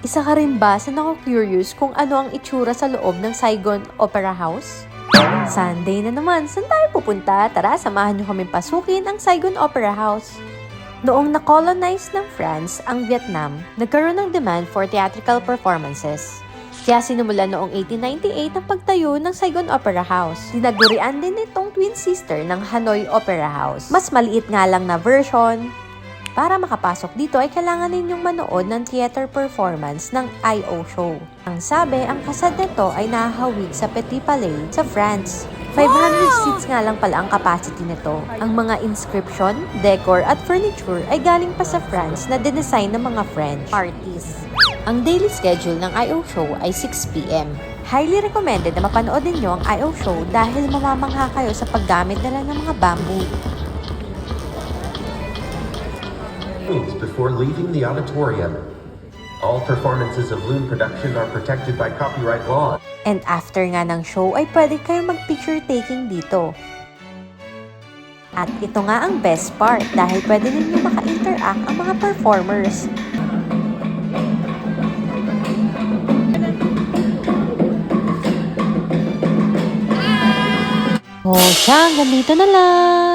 Isa ka rin ba sa naku-curious kung ano ang itsura sa loob ng Saigon Opera House? Sunday na naman, saan tayo pupunta? Tara, samahan niyo kami pasukin ang Saigon Opera House. Noong na-colonize ng France ang Vietnam, nagkaroon ng demand for theatrical performances. Kaya sinimula noong 1898 ang pagtayo ng Saigon Opera House. Dinagurian din itong twin sister ng Hanoi Opera House. Mas maliit nga lang na version. Para makapasok dito ay kailangan ninyong manood ng theater performance ng I.O. show. Ang sabi, ang kasad nito ay nahahawig sa Petit Palais sa France. 500 seats nga lang pala ang capacity nito. Ang mga inscription, decor at furniture ay galing pa sa France na dinesign ng mga French artists. Ang daily schedule ng I.O. show ay 6 p.m. Highly recommended na mapanood ninyo ang I.O. show dahil mamamangha kayo sa paggamit nila ng mga bamboo. Before leaving the auditorium. All performances of Loon Production are protected by copyright law. And after nga ng show ay pwede kayong mag-picture taking dito. At ito nga ang best part dahil pwede ninyo maka-interact ang mga performers. Oh, siya, hanggang dito na lang.